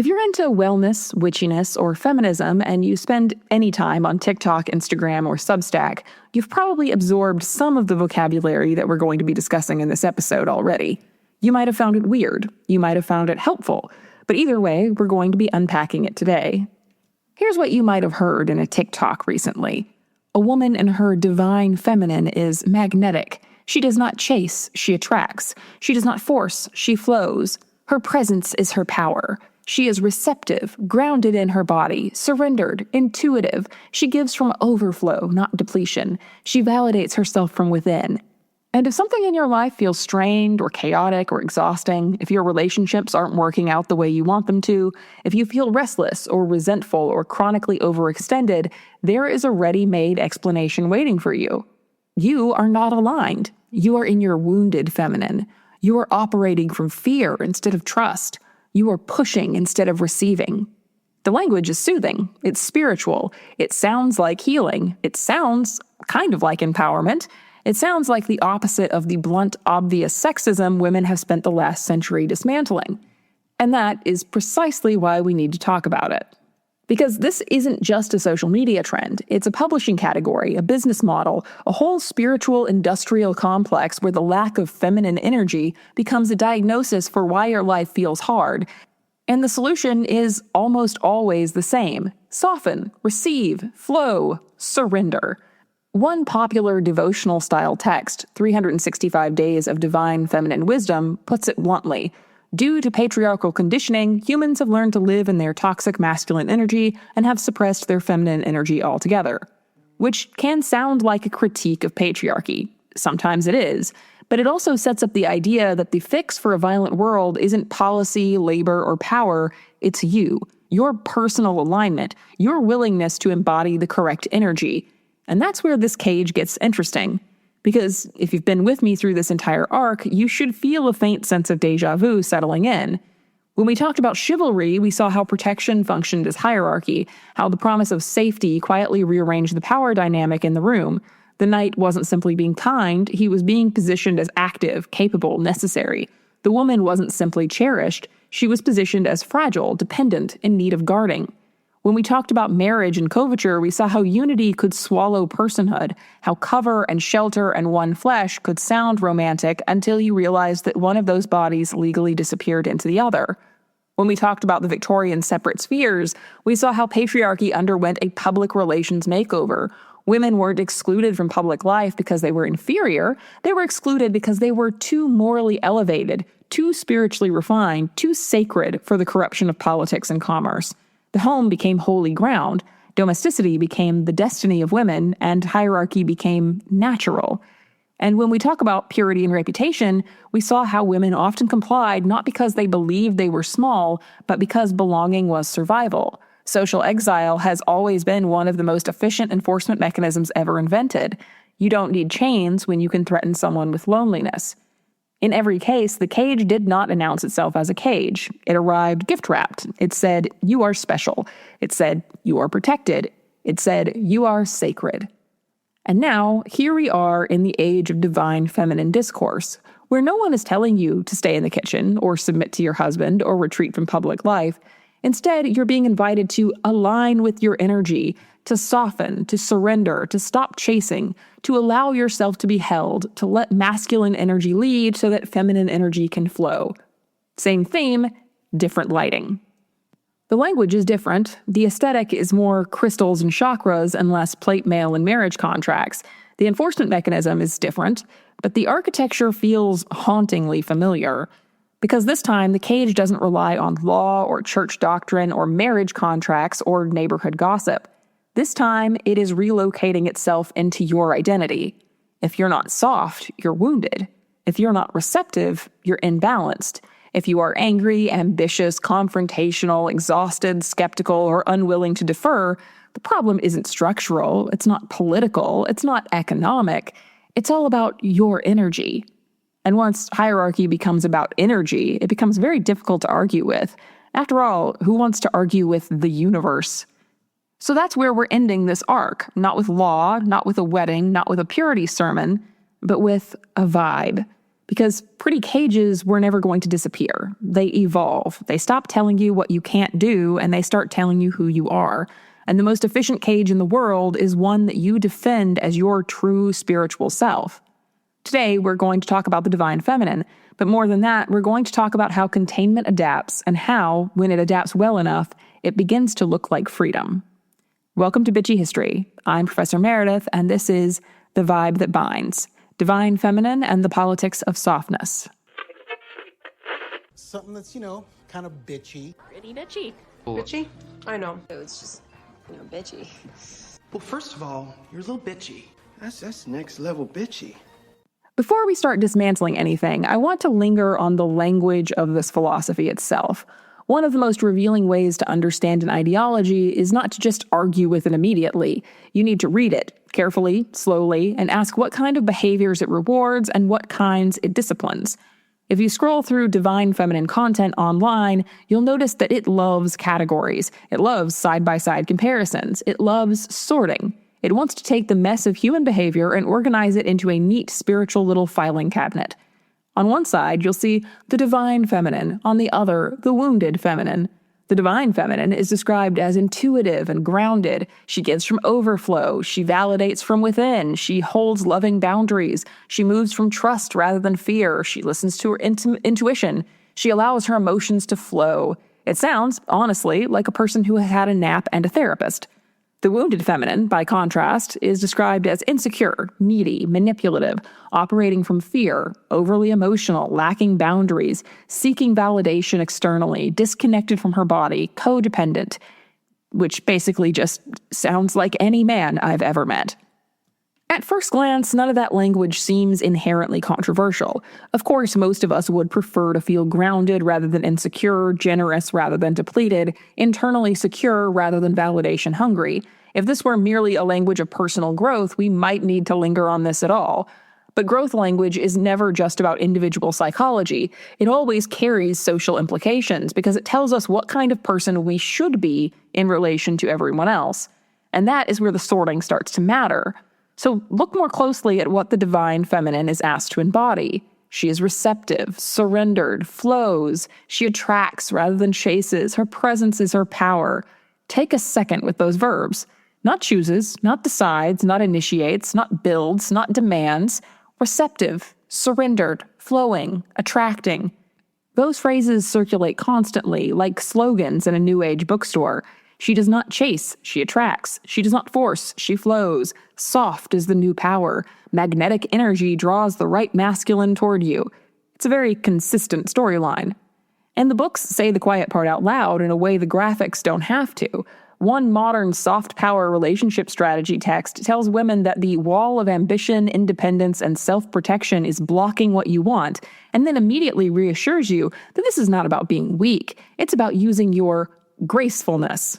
If you're into wellness, witchiness, or feminism, and you spend any time on TikTok, Instagram, or Substack, you've probably absorbed some of the vocabulary that we're going to be discussing in this episode already. You might have found it weird. You might have found it helpful. But either way, we're going to be unpacking it today. Here's what you might have heard in a TikTok recently. A woman in her divine feminine is magnetic. She does not chase, she attracts. She does not force, she flows. Her presence is her power. She is receptive, grounded in her body, surrendered, intuitive. She gives from overflow, not depletion. She validates herself from within. And if something in your life feels strained or chaotic or exhausting, if your relationships aren't working out the way you want them to, if you feel restless or resentful or chronically overextended, there is a ready-made explanation waiting for you. You are not aligned. You are in your wounded feminine. You are operating from fear instead of trust. You are pushing instead of receiving. The language is soothing. It's spiritual. It sounds like healing. It sounds kind of like empowerment. It sounds like the opposite of the blunt, obvious sexism women have spent the last century dismantling. And that is precisely why we need to talk about it. Because this isn't just a social media trend. It's a publishing category, a business model, a whole spiritual industrial complex where the lack of feminine energy becomes a diagnosis for why your life feels hard. And the solution is almost always the same. Soften, receive, flow, surrender. One popular devotional style text, 365 Days of Divine Feminine Wisdom, puts it bluntly. Due to patriarchal conditioning, humans have learned to live in their toxic masculine energy and have suppressed their feminine energy altogether. Which can sound like a critique of patriarchy. Sometimes it is. But it also sets up the idea that the fix for a violent world isn't policy, labor, or power, it's you. Your personal alignment. Your willingness to embody the correct energy. And that's where this cage gets interesting. Because if you've been with me through this entire arc, you should feel a faint sense of déjà vu settling in. When we talked about chivalry, we saw how protection functioned as hierarchy, how the promise of safety quietly rearranged the power dynamic in the room. The knight wasn't simply being kind, he was being positioned as active, capable, necessary. The woman wasn't simply cherished, she was positioned as fragile, dependent, in need of guarding. When we talked about marriage and coverture, we saw how unity could swallow personhood, how cover and shelter and one flesh could sound romantic until you realized that one of those bodies legally disappeared into the other. When we talked about the Victorian separate spheres, we saw how patriarchy underwent a public relations makeover. Women weren't excluded from public life because they were inferior. They were excluded because they were too morally elevated, too spiritually refined, too sacred for the corruption of politics and commerce. The home became holy ground, domesticity became the destiny of women, and hierarchy became natural. And when we talk about purity and reputation, we saw how women often complied not because they believed they were small, but because belonging was survival. Social exile has always been one of the most efficient enforcement mechanisms ever invented. You don't need chains when you can threaten someone with loneliness. In every case, the cage did not announce itself as a cage. It arrived gift-wrapped. It said, "You are special." It said, "You are protected." It said, "You are sacred." And now, here we are in the age of divine feminine discourse, where no one is telling you to stay in the kitchen, or submit to your husband, or retreat from public life. Instead, you're being invited to align with your energy, to soften, to surrender, to stop chasing, to allow yourself to be held, to let masculine energy lead so that feminine energy can flow. Same theme, different lighting. The language is different. The aesthetic is more crystals and chakras and less plate mail and marriage contracts. The enforcement mechanism is different, but the architecture feels hauntingly familiar. Because this time, the cage doesn't rely on law or church doctrine or marriage contracts or neighborhood gossip. This time, it is relocating itself into your identity. If you're not soft, you're wounded. If you're not receptive, you're imbalanced. If you are angry, ambitious, confrontational, exhausted, skeptical, or unwilling to defer, the problem isn't structural, it's not political, it's not economic. It's all about your energy. And once hierarchy becomes about energy, it becomes very difficult to argue with. After all, who wants to argue with the universe? So that's where we're ending this arc, not with law, not with a wedding, not with a purity sermon, but with a vibe. Because pretty cages were never going to disappear. They evolve. They stop telling you what you can't do, and they start telling you who you are. And the most efficient cage in the world is one that you defend as your true spiritual self. Today, we're going to talk about the divine feminine, but more than that, we're going to talk about how containment adapts and how, when it adapts well enough, it begins to look like freedom. Welcome to Bitchy History. I'm Professor Meredith, and this is The Vibe That Binds, Divine Feminine and the Politics of Softness. Something that's, kind of bitchy. Pretty bitchy. Bitchy? I know. It's just, bitchy. Well, first of all, you're a little bitchy. That's next level bitchy. Before we start dismantling anything, I want to linger on the language of this philosophy itself. One of the most revealing ways to understand an ideology is not to just argue with it immediately. You need to read it carefully, slowly, and ask what kind of behaviors it rewards and what kinds it disciplines. If you scroll through divine feminine content online, you'll notice that it loves categories. It loves side-by-side comparisons. It loves sorting. It wants to take the mess of human behavior and organize it into a neat spiritual little filing cabinet. On one side, you'll see the divine feminine, on the other, the wounded feminine. The divine feminine is described as intuitive and grounded. She gives from overflow. She validates from within. She holds loving boundaries. She moves from trust rather than fear. She listens to her intuition. She allows her emotions to flow. It sounds, honestly, like a person who has had a nap and a therapist. The wounded feminine, by contrast, is described as insecure, needy, manipulative, operating from fear, overly emotional, lacking boundaries, seeking validation externally, disconnected from her body, codependent, which basically just sounds like any man I've ever met. At first glance, none of that language seems inherently controversial. Of course, most of us would prefer to feel grounded rather than insecure, generous rather than depleted, internally secure rather than validation hungry. If this were merely a language of personal growth, we might need to linger on this at all. But growth language is never just about individual psychology. It always carries social implications because it tells us what kind of person we should be in relation to everyone else. And that is where the sorting starts to matter. So look more closely at what the divine feminine is asked to embody. She is receptive, surrendered, flows. She attracts rather than chases. Her presence is her power. Take a second with those verbs. Not chooses, not decides, not initiates, not builds, not demands. Receptive, surrendered, flowing, attracting. Those phrases circulate constantly, like slogans in a New Age bookstore. She does not chase, she attracts. She does not force, she flows. Soft is the new power. Magnetic energy draws the right masculine toward you. It's a very consistent storyline. And the books say the quiet part out loud in a way the graphics don't have to. One modern soft power relationship strategy text tells women that the wall of ambition, independence, and self-protection is blocking what you want, and then immediately reassures you that this is not about being weak. It's about using your gracefulness.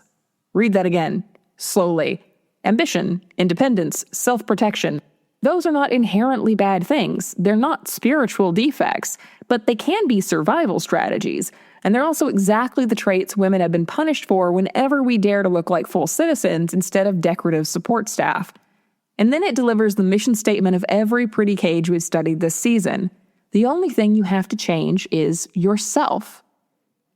Read that again, slowly. Ambition, independence, self-protection. Those are not inherently bad things. They're not spiritual defects, but they can be survival strategies. And they're also exactly the traits women have been punished for whenever we dare to look like full citizens instead of decorative support staff. And then it delivers the mission statement of every pretty cage we've studied this season. The only thing you have to change is yourself.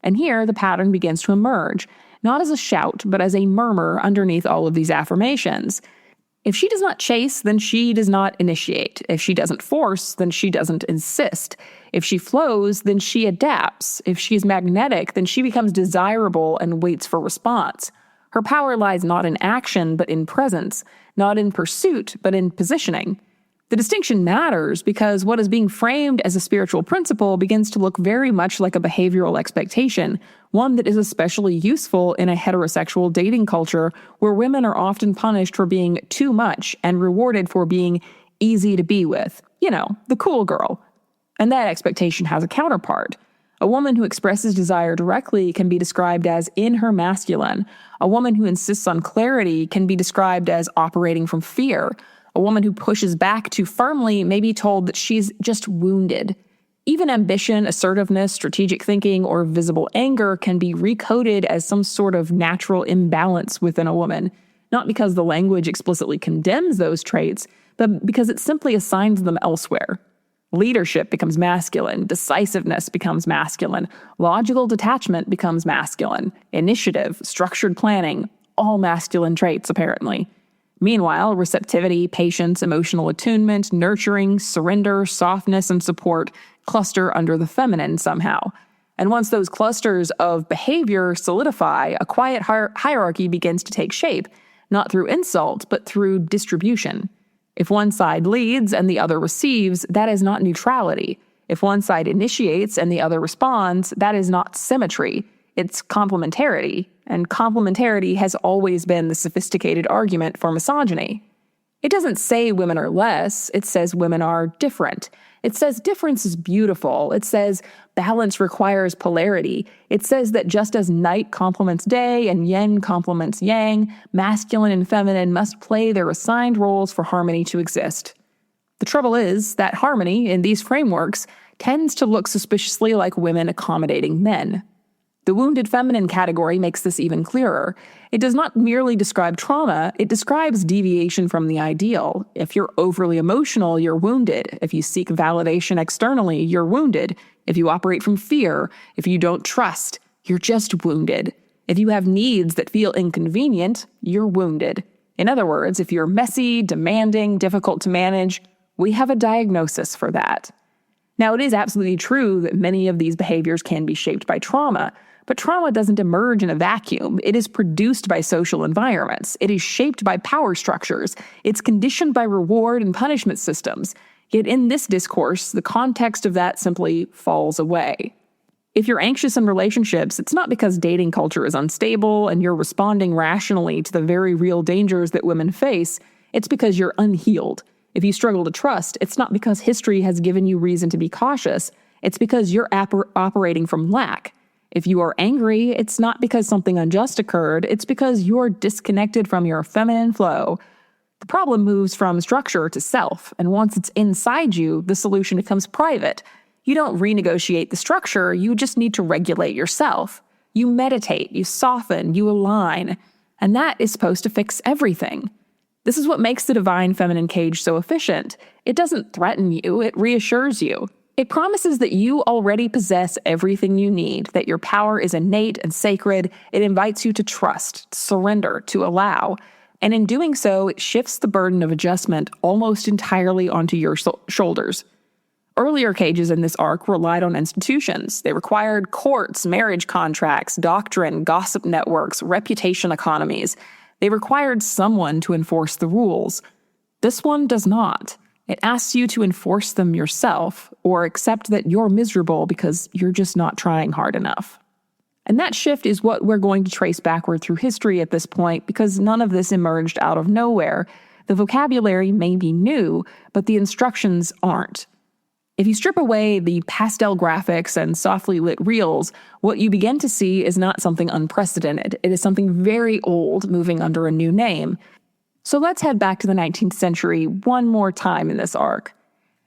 And here the pattern begins to emerge. Not as a shout, but as a murmur underneath all of these affirmations. If she does not chase, then she does not initiate. If she doesn't force, then she doesn't insist. If she flows, then she adapts. If she is magnetic, then she becomes desirable and waits for response. Her power lies not in action, but in presence, not in pursuit, but in positioning. The distinction matters because what is being framed as a spiritual principle begins to look very much like a behavioral expectation, one that is especially useful in a heterosexual dating culture where women are often punished for being too much and rewarded for being easy to be with. The cool girl. And that expectation has a counterpart. A woman who expresses desire directly can be described as in her masculine. A woman who insists on clarity can be described as operating from fear. A woman who pushes back too firmly may be told that she's just wounded. Even ambition, assertiveness, strategic thinking, or visible anger can be recoded as some sort of natural imbalance within a woman, not because the language explicitly condemns those traits, but because it simply assigns them elsewhere. Leadership becomes masculine, decisiveness becomes masculine, logical detachment becomes masculine, initiative, structured planning, all masculine traits apparently. Meanwhile, receptivity, patience, emotional attunement, nurturing, surrender, softness, and support cluster under the feminine somehow. And once those clusters of behavior solidify, a quiet hierarchy begins to take shape, not through insult, but through distribution. If one side leads and the other receives, that is not neutrality. If one side initiates and the other responds, that is not symmetry. It's complementarity. And complementarity has always been the sophisticated argument for misogyny. It doesn't say women are less, it says women are different. It says difference is beautiful. It says balance requires polarity. It says that just as night complements day and yin complements yang, masculine and feminine must play their assigned roles for harmony to exist. The trouble is that harmony in these frameworks tends to look suspiciously like women accommodating men. The wounded feminine category makes this even clearer. It does not merely describe trauma, it describes deviation from the ideal. If you're overly emotional, you're wounded. If you seek validation externally, you're wounded. If you operate from fear, if you don't trust, you're just wounded. If you have needs that feel inconvenient, you're wounded. In other words, if you're messy, demanding, difficult to manage, we have a diagnosis for that. Now, it is absolutely true that many of these behaviors can be shaped by trauma, but trauma doesn't emerge in a vacuum. It is produced by social environments. It is shaped by power structures. It's conditioned by reward and punishment systems. Yet in this discourse, the context of that simply falls away. If you're anxious in relationships, it's not because dating culture is unstable and you're responding rationally to the very real dangers that women face. It's because you're unhealed. If you struggle to trust, it's not because history has given you reason to be cautious. It's because you're operating from lack. If you are angry, it's not because something unjust occurred, it's because you're disconnected from your feminine flow. The problem moves from structure to self, and once it's inside you, the solution becomes private. You don't renegotiate the structure, you just need to regulate yourself. You meditate, you soften, you align, and that is supposed to fix everything. This is what makes the divine feminine cage so efficient. It doesn't threaten you, it reassures you. It promises that you already possess everything you need, that your power is innate and sacred. It invites you to trust, to surrender, to allow. And in doing so, it shifts the burden of adjustment almost entirely onto your shoulders. Earlier cages in this arc relied on institutions. They required courts, marriage contracts, doctrine, gossip networks, reputation economies. They required someone to enforce the rules. This one does not. It asks you to enforce them yourself, or accept that you're miserable because you're just not trying hard enough. And that shift is what we're going to trace backward through history at this point, because none of this emerged out of nowhere. The vocabulary may be new, but the instructions aren't. If you strip away the pastel graphics and softly lit reels, what you begin to see is not something unprecedented. It is something very old moving under a new name. So let's head back to the 19th century one more time in this arc.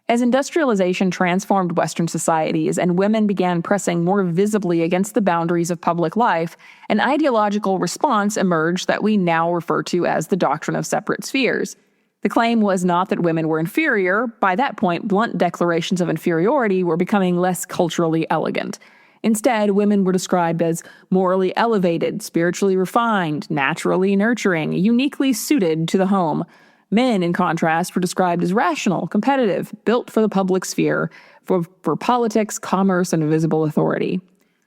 As industrialization transformed Western societies and women began pressing more visibly against the boundaries of public life, an ideological response emerged that we now refer to as the doctrine of separate spheres. The claim was not that women were inferior. By that point, blunt declarations of inferiority were becoming less culturally elegant. Instead, women were described as morally elevated, spiritually refined, naturally nurturing, uniquely suited to the home. Men, in contrast, were described as rational, competitive, built for the public sphere, for politics, commerce, and visible authority.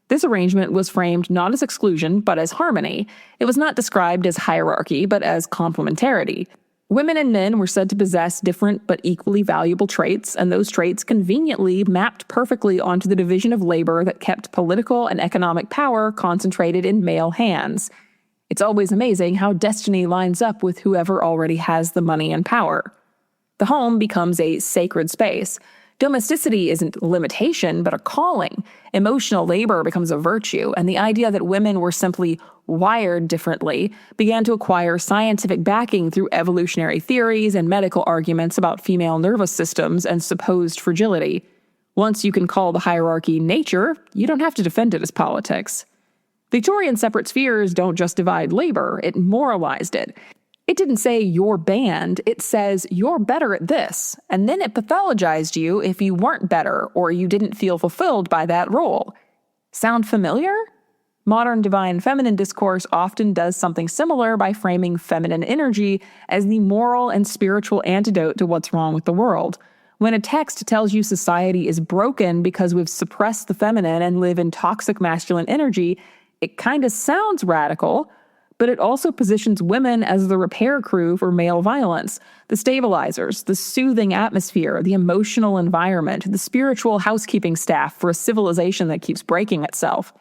This arrangement was framed not as exclusion, but as harmony. It was not described as hierarchy, but as complementarity. Women and men were said to possess different but equally valuable traits, and those traits conveniently mapped perfectly onto the division of labor that kept political and economic power concentrated in male hands. It's always amazing how destiny lines up with whoever already has the money and power. The home becomes a sacred space. Domesticity isn't a limitation, but a calling. Emotional labor becomes a virtue, and the idea that women were simply wired differently began to acquire scientific backing through evolutionary theories and medical arguments about female nervous systems and supposed fragility. Once you can call the hierarchy nature, you don't have to defend it as politics. Victorian separate spheres don't just divide labor, it moralized it. It It didn't say you're banned, it says you're better at this, and then it pathologized you if you weren't better or you didn't feel fulfilled by that role. Sound familiar? Modern divine feminine discourse often does something similar by framing feminine energy as the moral and spiritual antidote to what's wrong with the world. When a text tells you society is broken because we've suppressed the feminine and live in toxic masculine energy, it kind of sounds radical, but it also positions women as the repair crew for male violence, the stabilizers, the soothing atmosphere, the emotional environment, the spiritual housekeeping staff for a civilization that keeps breaking itself.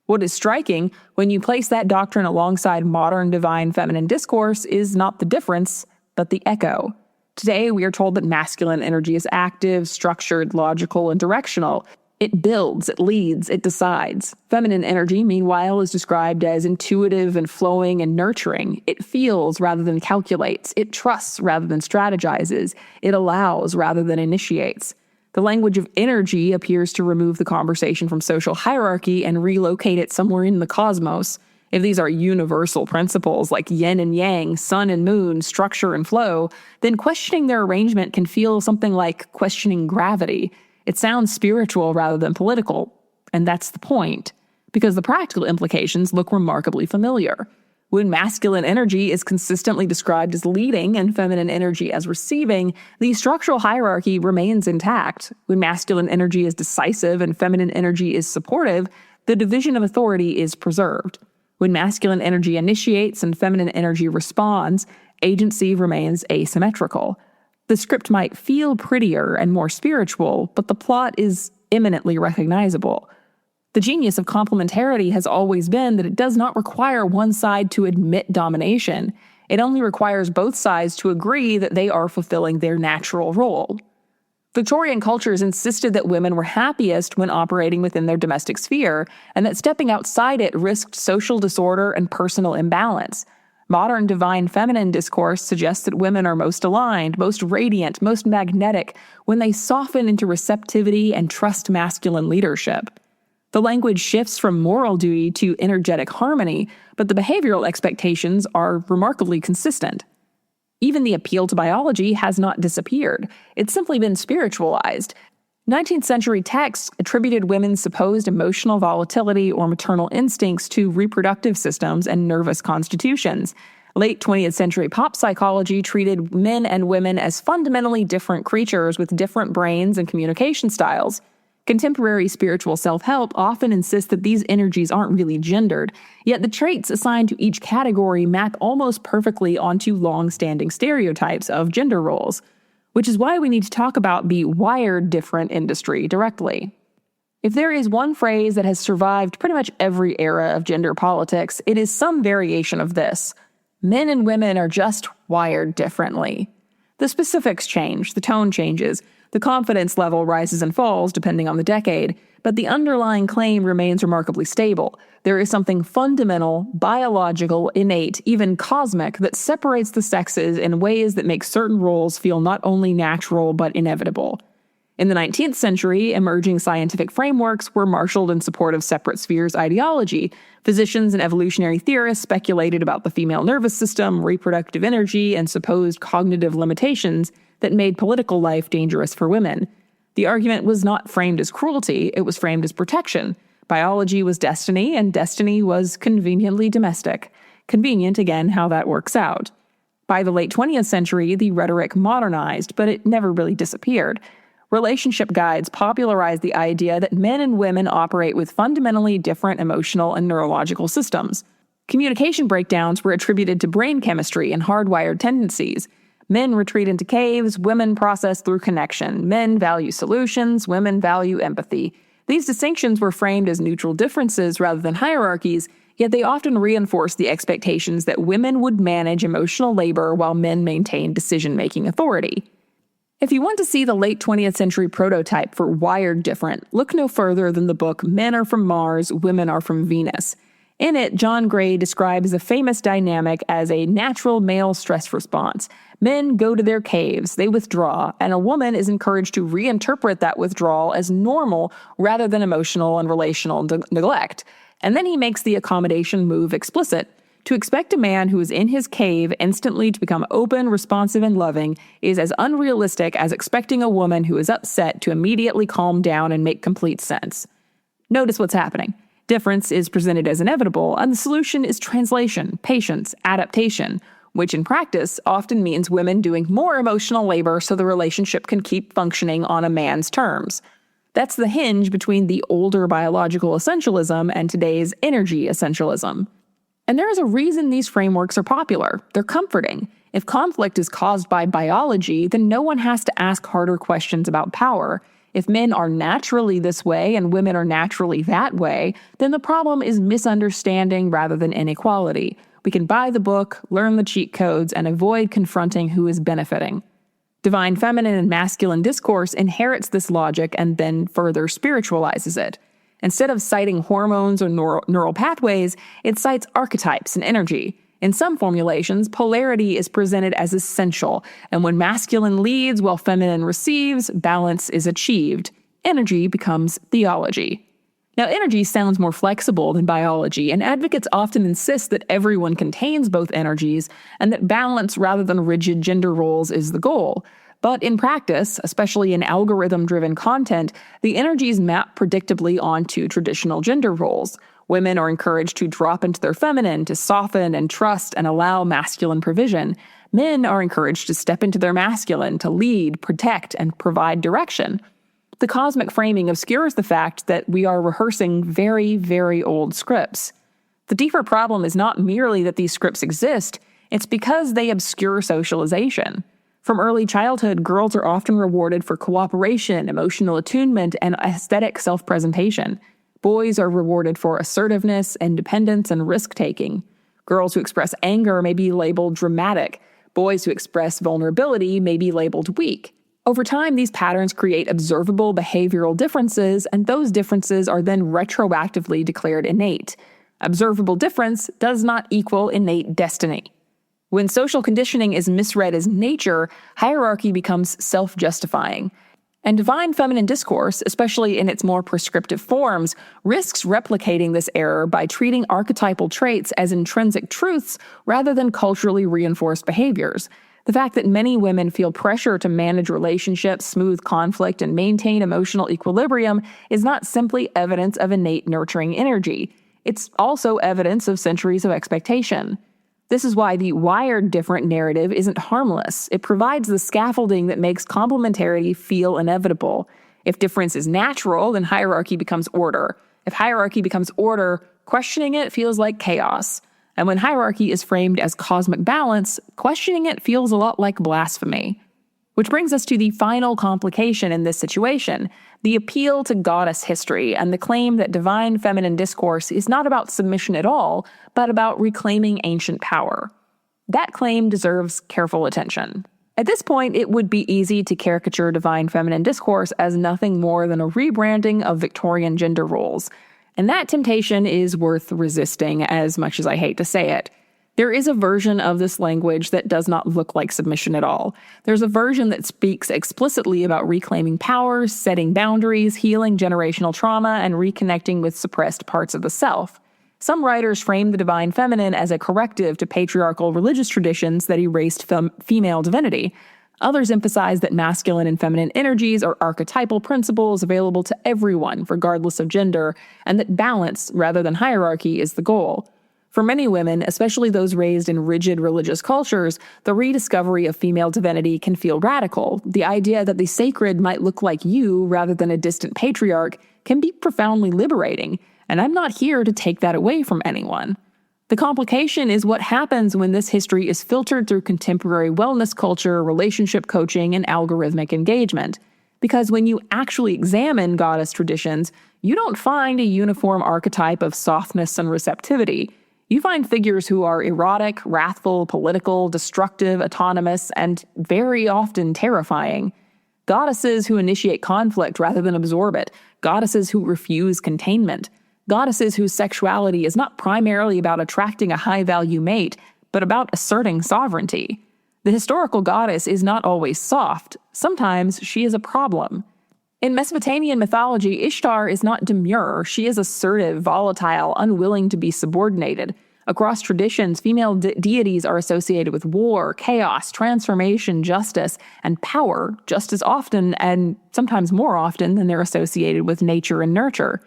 What is striking when you place that doctrine alongside modern divine feminine discourse is not the difference, but the echo. Today, we are told that masculine energy is active, structured, logical, and directional. It builds, it leads, it decides. Feminine energy, meanwhile, is described as intuitive and flowing and nurturing. It feels rather than calculates. It trusts rather than strategizes. It allows rather than initiates. The language of energy appears to remove the conversation from social hierarchy and relocate it somewhere in the cosmos. If these are universal principles like yin and yang, sun and moon, structure and flow, then questioning their arrangement can feel something like questioning gravity. It sounds spiritual rather than political, and that's the point, because the practical implications look remarkably familiar. When masculine energy is consistently described as leading and feminine energy as receiving, the structural hierarchy remains intact. When masculine energy is decisive and feminine energy is supportive, the division of authority is preserved. When masculine energy initiates and feminine energy responds, agency remains asymmetrical. The script might feel prettier and more spiritual, but the plot is eminently recognizable. The genius of complementarity has always been that it does not require one side to admit domination. It only requires both sides to agree that they are fulfilling their natural role. Victorian cultures insisted that women were happiest when operating within their domestic sphere, and that stepping outside it risked social disorder and personal imbalance. Modern divine feminine discourse suggests that women are most aligned, most radiant, most magnetic when they soften into receptivity and trust masculine leadership. The language shifts from moral duty to energetic harmony, but the behavioral expectations are remarkably consistent. Even the appeal to biology has not disappeared. It's simply been spiritualized. 19th century texts attributed women's supposed emotional volatility or maternal instincts to reproductive systems and nervous constitutions. Late 20th century pop psychology treated men and women as fundamentally different creatures with different brains and communication styles. Contemporary spiritual self-help often insists that these energies aren't really gendered, yet the traits assigned to each category map almost perfectly onto long-standing stereotypes of gender roles, which is why we need to talk about the wired different industry directly. If there is one phrase that has survived pretty much every era of gender politics, it is some variation of this. Men and women are just wired differently. The specifics change, the tone changes, the confidence level rises and falls depending on the decade, but the underlying claim remains remarkably stable. There is something fundamental, biological, innate, even cosmic that separates the sexes in ways that make certain roles feel not only natural but inevitable. In the 19th century, emerging scientific frameworks were marshaled in support of separate spheres ideology. Physicians and evolutionary theorists speculated about the female nervous system, reproductive energy, and supposed cognitive limitations that made political life dangerous for women. The argument was not framed as cruelty, it was framed as protection. Biology was destiny, and destiny was conveniently domestic. Convenient, again, how that works out. By the late 20th century, the rhetoric modernized, but it never really disappeared. Relationship guides popularized the idea that men and women operate with fundamentally different emotional and neurological systems. Communication breakdowns were attributed to brain chemistry and hardwired tendencies. Men retreat into caves, women process through connection. Men value solutions, women value empathy. These distinctions were framed as neutral differences rather than hierarchies, yet they often reinforced the expectations that women would manage emotional labor while men maintained decision-making authority. If you want to see the late 20th century prototype for wired different, look no further than the book Men Are From Mars, Women Are From Venus. In it, John Gray describes the famous dynamic as a natural male stress response. Men go to their caves, they withdraw, and a woman is encouraged to reinterpret that withdrawal as normal rather than emotional and relational neglect. And then he makes the accommodation move explicit. To expect a man who is in his cave instantly to become open, responsive, and loving is as unrealistic as expecting a woman who is upset to immediately calm down and make complete sense. Notice what's happening. Difference is presented as inevitable, and the solution is translation, patience, adaptation, which in practice often means women doing more emotional labor so the relationship can keep functioning on a man's terms. That's the hinge between the older biological essentialism and today's energy essentialism. And there is a reason these frameworks are popular. They're comforting. If conflict is caused by biology, then no one has to ask harder questions about power. If men are naturally this way and women are naturally that way, then the problem is misunderstanding rather than inequality. We can buy the book, learn the cheat codes, and avoid confronting who is benefiting. Divine feminine and masculine discourse inherits this logic and then further spiritualizes it. Instead of citing hormones or neural pathways, it cites archetypes and energy. In some formulations, polarity is presented as essential, and when masculine leads while feminine receives, balance is achieved. Energy becomes theology. Now, energy sounds more flexible than biology, and advocates often insist that everyone contains both energies and that balance rather than rigid gender roles is the goal. But in practice, especially in algorithm-driven content, the energies map predictably onto traditional gender roles. Women are encouraged to drop into their feminine, to soften and trust and allow masculine provision. Men are encouraged to step into their masculine, to lead, protect, and provide direction. The cosmic framing obscures the fact that we are rehearsing very, very old scripts. The deeper problem is not merely that these scripts exist, it's because they obscure socialization. From early childhood, girls are often rewarded for cooperation, emotional attunement, and aesthetic self-presentation. Boys are rewarded for assertiveness, independence, and risk-taking. Girls who express anger may be labeled dramatic. Boys who express vulnerability may be labeled weak. Over time, these patterns create observable behavioral differences, and those differences are then retroactively declared innate. Observable difference does not equal innate destiny. When social conditioning is misread as nature, hierarchy becomes self-justifying. And divine feminine discourse, especially in its more prescriptive forms, risks replicating this error by treating archetypal traits as intrinsic truths rather than culturally reinforced behaviors. The fact that many women feel pressure to manage relationships, smooth conflict, and maintain emotional equilibrium is not simply evidence of innate nurturing energy. It's also evidence of centuries of expectation. This is why the wired different narrative isn't harmless. It provides the scaffolding that makes complementarity feel inevitable. If difference is natural, then hierarchy becomes order. If hierarchy becomes order, questioning it feels like chaos. And when hierarchy is framed as cosmic balance, questioning it feels a lot like blasphemy. Which brings us to the final complication in this situation, the appeal to goddess history and the claim that divine feminine discourse is not about submission at all, but about reclaiming ancient power. That claim deserves careful attention. At this point, it would be easy to caricature divine feminine discourse as nothing more than a rebranding of Victorian gender roles. And that temptation is worth resisting, as much as I hate to say it. There is a version of this language that does not look like submission at all. There's a version that speaks explicitly about reclaiming power, setting boundaries, healing generational trauma, and reconnecting with suppressed parts of the self. Some writers frame the divine feminine as a corrective to patriarchal religious traditions that erased female divinity. Others emphasize that masculine and feminine energies are archetypal principles available to everyone, regardless of gender, and that balance, rather than hierarchy, is the goal. For many women, especially those raised in rigid religious cultures, the rediscovery of female divinity can feel radical. The idea that the sacred might look like you rather than a distant patriarch can be profoundly liberating, and I'm not here to take that away from anyone. The complication is what happens when this history is filtered through contemporary wellness culture, relationship coaching, and algorithmic engagement. Because when you actually examine goddess traditions, you don't find a uniform archetype of softness and receptivity. You find figures who are erotic, wrathful, political, destructive, autonomous, and very often terrifying. Goddesses who initiate conflict rather than absorb it. Goddesses who refuse containment. Goddesses whose sexuality is not primarily about attracting a high-value mate, but about asserting sovereignty. The historical goddess is not always soft. Sometimes she is a problem. In Mesopotamian mythology, Ishtar is not demure. She is assertive, volatile, unwilling to be subordinated. Across traditions, female deities are associated with war, chaos, transformation, justice, and power just as often and sometimes more often than they're associated with nature and nurture.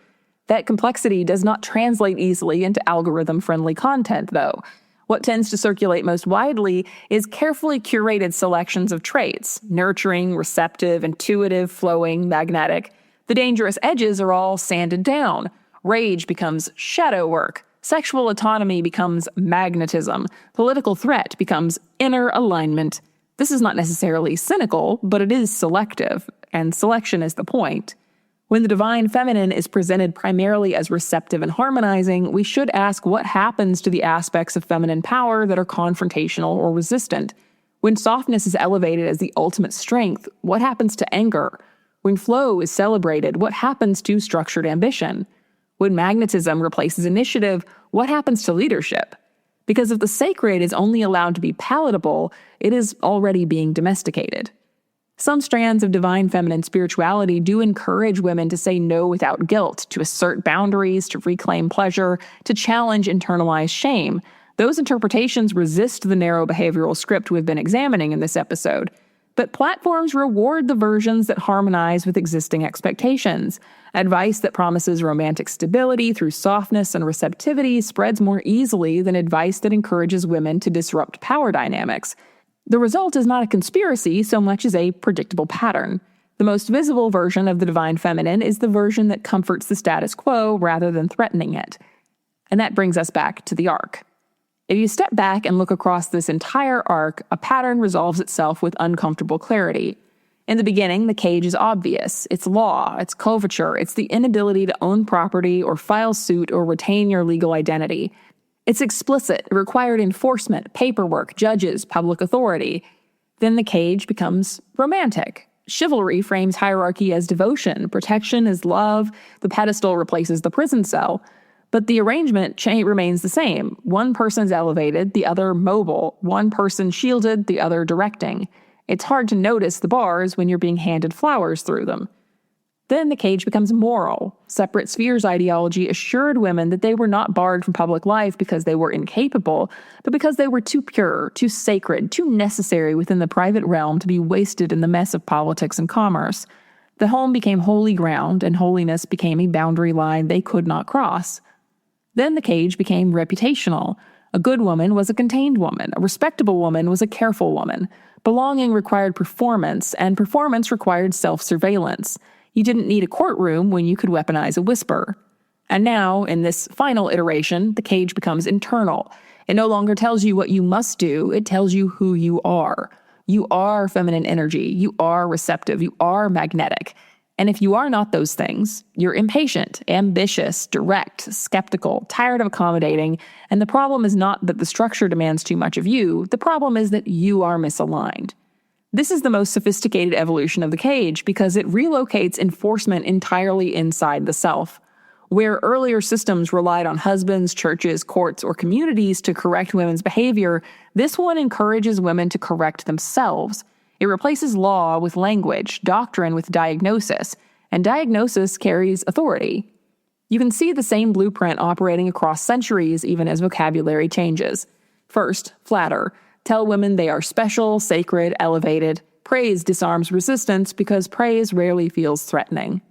That complexity does not translate easily into algorithm-friendly content, though. What tends to circulate most widely is carefully curated selections of traits: nurturing, receptive, intuitive, flowing, magnetic. The dangerous edges are all sanded down. Rage becomes shadow work. Sexual autonomy becomes magnetism. Political threat becomes inner alignment. This is not necessarily cynical, but it is selective, and selection is the point. When the divine feminine is presented primarily as receptive and harmonizing, we should ask what happens to the aspects of feminine power that are confrontational or resistant. When softness is elevated as the ultimate strength, what happens to anger? When flow is celebrated, what happens to structured ambition? When magnetism replaces initiative, what happens to leadership? Because if the sacred is only allowed to be palatable, it is already being domesticated. Some strands of divine feminine spirituality do encourage women to say no without guilt, to assert boundaries, to reclaim pleasure, to challenge internalized shame. Those interpretations resist the narrow behavioral script we've been examining in this episode. But platforms reward the versions that harmonize with existing expectations. Advice that promises romantic stability through softness and receptivity spreads more easily than advice that encourages women to disrupt power dynamics. The result is not a conspiracy so much as a predictable pattern. The most visible version of the divine feminine is the version that comforts the status quo rather than threatening it. And that brings us back to the arc. If you step back and look across this entire arc, a pattern resolves itself with uncomfortable clarity. In the beginning, the cage is obvious. It's law, it's coverture, it's the inability to own property or file suit or retain your legal identity. It's explicit, it required enforcement, paperwork, judges, public authority. Then the cage becomes romantic. Chivalry frames hierarchy as devotion, protection as love, the pedestal replaces the prison cell. But the arrangement remains the same. One person's elevated, the other mobile. One person shielded, the other directing. It's hard to notice the bars when you're being handed flowers through them. Then the cage becomes moral. Separate spheres ideology assured women that they were not barred from public life because they were incapable, but because they were too pure, too sacred, too necessary within the private realm to be wasted in the mess of politics and commerce. The home became holy ground, and holiness became a boundary line they could not cross. Then the cage became reputational. A good woman was a contained woman. A respectable woman was a careful woman. Belonging required performance, and performance required self-surveillance. You didn't need a courtroom when you could weaponize a whisper. And now, in this final iteration, the cage becomes internal. It no longer tells you what you must do, it tells you who you are. You are feminine energy, you are receptive, you are magnetic. And if you are not those things, you're impatient, ambitious, direct, skeptical, tired of accommodating, and the problem is not that the structure demands too much of you, the problem is that you are misaligned. This is the most sophisticated evolution of the cage because it relocates enforcement entirely inside the self. Where earlier systems relied on husbands, churches, courts, or communities to correct women's behavior, this one encourages women to correct themselves. It replaces law with language, doctrine with diagnosis, and diagnosis carries authority. You can see the same blueprint operating across centuries even as vocabulary changes. First, flatter. Tell women they are special, sacred, elevated. Praise disarms resistance because praise rarely feels threatening.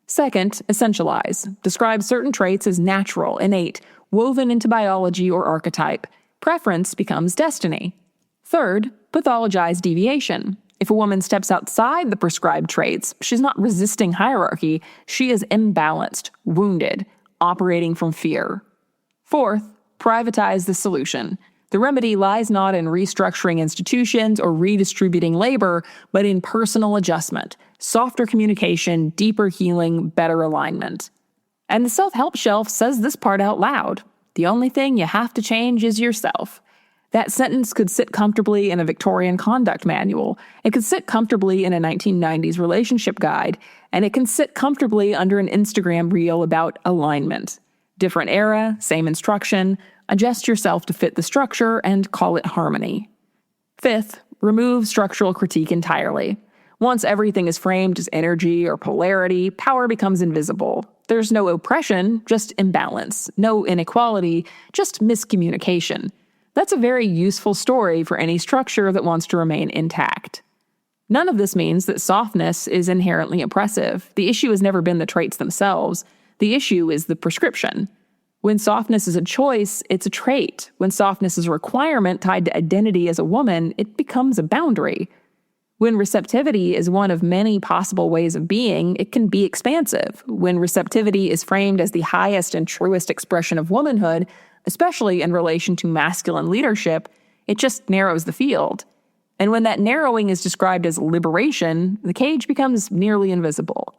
Second, essentialize. Describe certain traits as natural, innate, woven into biology or archetype. Preference becomes destiny. Third, pathologize deviation. If a woman steps outside the prescribed traits, she's not resisting hierarchy, she is imbalanced, wounded, operating from fear. Fourth, privatize the solution. The remedy lies not in restructuring institutions or redistributing labor, but in personal adjustment, softer communication, deeper healing, better alignment. And the self-help shelf says this part out loud. The only thing you have to change is yourself. That sentence could sit comfortably in a Victorian conduct manual. It could sit comfortably in a 1990s relationship guide. And it can sit comfortably under an Instagram reel about alignment. Different era, same instruction. Adjust yourself to fit the structure and call it harmony. Fifth, remove structural critique entirely. Once everything is framed as energy or polarity, power becomes invisible. There's no oppression, just imbalance. No inequality, just miscommunication. That's a very useful story for any structure that wants to remain intact. None of this means that softness is inherently oppressive. The issue has never been the traits themselves. The issue is the prescription. When softness is a choice, it's a trait. When softness is a requirement tied to identity as a woman, it becomes a boundary. When receptivity is one of many possible ways of being, it can be expansive. When receptivity is framed as the highest and truest expression of womanhood, especially in relation to masculine leadership, it just narrows the field. And when that narrowing is described as liberation, the cage becomes nearly invisible.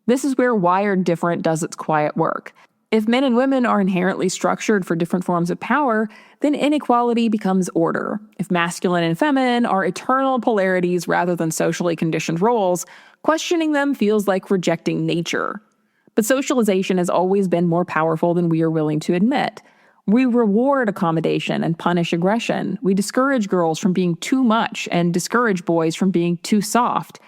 This is where wired different does its quiet work. If men and women are inherently structured for different forms of power, then inequality becomes order. If masculine and feminine are eternal polarities rather than socially conditioned roles, questioning them feels like rejecting nature. But socialization has always been more powerful than we are willing to admit. We reward accommodation and punish aggression. We discourage girls from being too much and discourage boys from being too soft.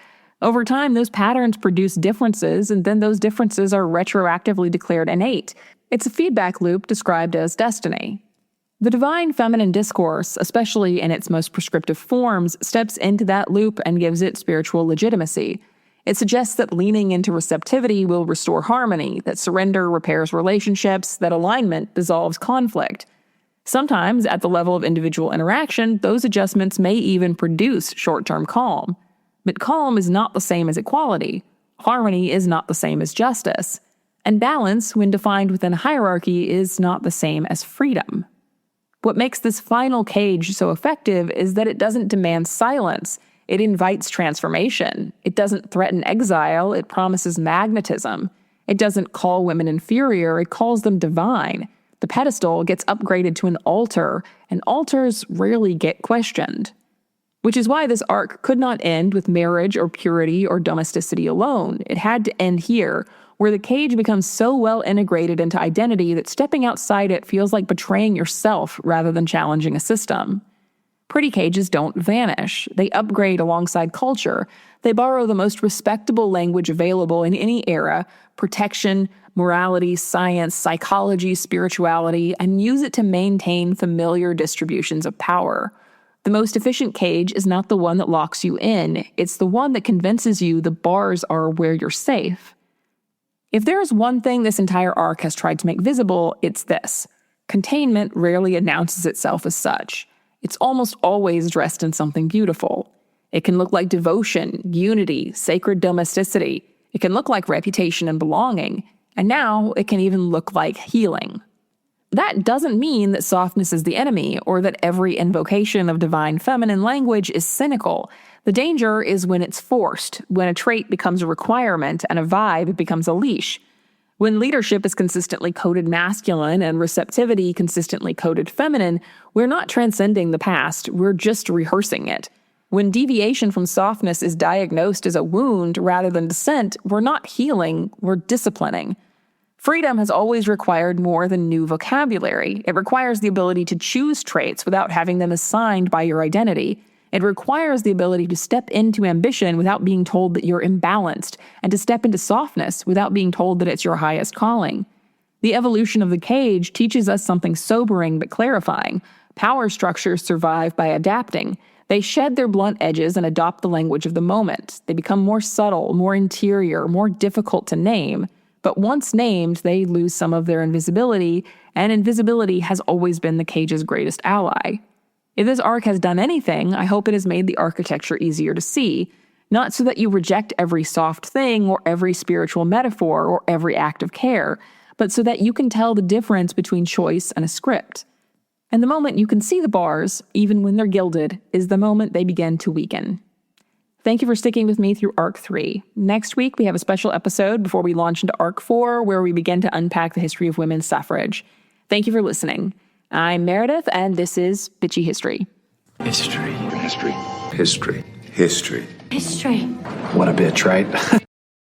Over time, those patterns produce differences, and then those differences are retroactively declared innate. It's a feedback loop described as destiny. The divine feminine discourse, especially in its most prescriptive forms, steps into that loop and gives it spiritual legitimacy. It suggests that leaning into receptivity will restore harmony, that surrender repairs relationships, that alignment dissolves conflict. Sometimes, at the level of individual interaction, those adjustments may even produce short-term calm. But calm is not the same as equality. Harmony is not the same as justice. And balance, when defined within a hierarchy, is not the same as freedom. What makes this final cage so effective is that it doesn't demand silence. It invites transformation. It doesn't threaten exile. It promises magnetism. It doesn't call women inferior. It calls them divine. The pedestal gets upgraded to an altar, and altars rarely get questioned. Which is why this arc could not end with marriage or purity or domesticity alone. It had to end here, where the cage becomes so well integrated into identity that stepping outside it feels like betraying yourself rather than challenging a system. Pretty cages don't vanish. They upgrade alongside culture. They borrow the most respectable language available in any era, protection, morality, science, psychology, spirituality, and use it to maintain familiar distributions of power. The most efficient cage is not the one that locks you in. It's the one that convinces you the bars are where you're safe. If there is one thing this entire arc has tried to make visible, it's this. Containment rarely announces itself as such. It's almost always dressed in something beautiful. It can look like devotion, unity, sacred domesticity. It can look like reputation and belonging. And now it can even look like healing. That doesn't mean that softness is the enemy or that every invocation of divine feminine language is cynical. The danger is when it's forced, when a trait becomes a requirement and a vibe becomes a leash. When leadership is consistently coded masculine and receptivity consistently coded feminine, we're not transcending the past, we're just rehearsing it. When deviation from softness is diagnosed as a wound rather than dissent, we're not healing, we're disciplining. Freedom has always required more than new vocabulary. It requires the ability to choose traits without having them assigned by your identity. It requires the ability to step into ambition without being told that you're imbalanced, and to step into softness without being told that it's your highest calling. The evolution of the cage teaches us something sobering but clarifying. Power structures survive by adapting. They shed their blunt edges and adopt the language of the moment. They become more subtle, more interior, more difficult to name. But once named, they lose some of their invisibility, and invisibility has always been the cage's greatest ally. If this arc has done anything, I hope it has made the architecture easier to see, not so that you reject every soft thing or every spiritual metaphor or every act of care, but so that you can tell the difference between choice and a script. And the moment you can see the bars, even when they're gilded, is the moment they begin to weaken. Thank you for sticking with me through Arc 3. Next week, we have a special episode before we launch into Arc 4, where we begin to unpack the history of women's suffrage. Thank you for listening. I'm Meredith, and this is Bitchy History. History. History. History. History. History. What a bitch, right?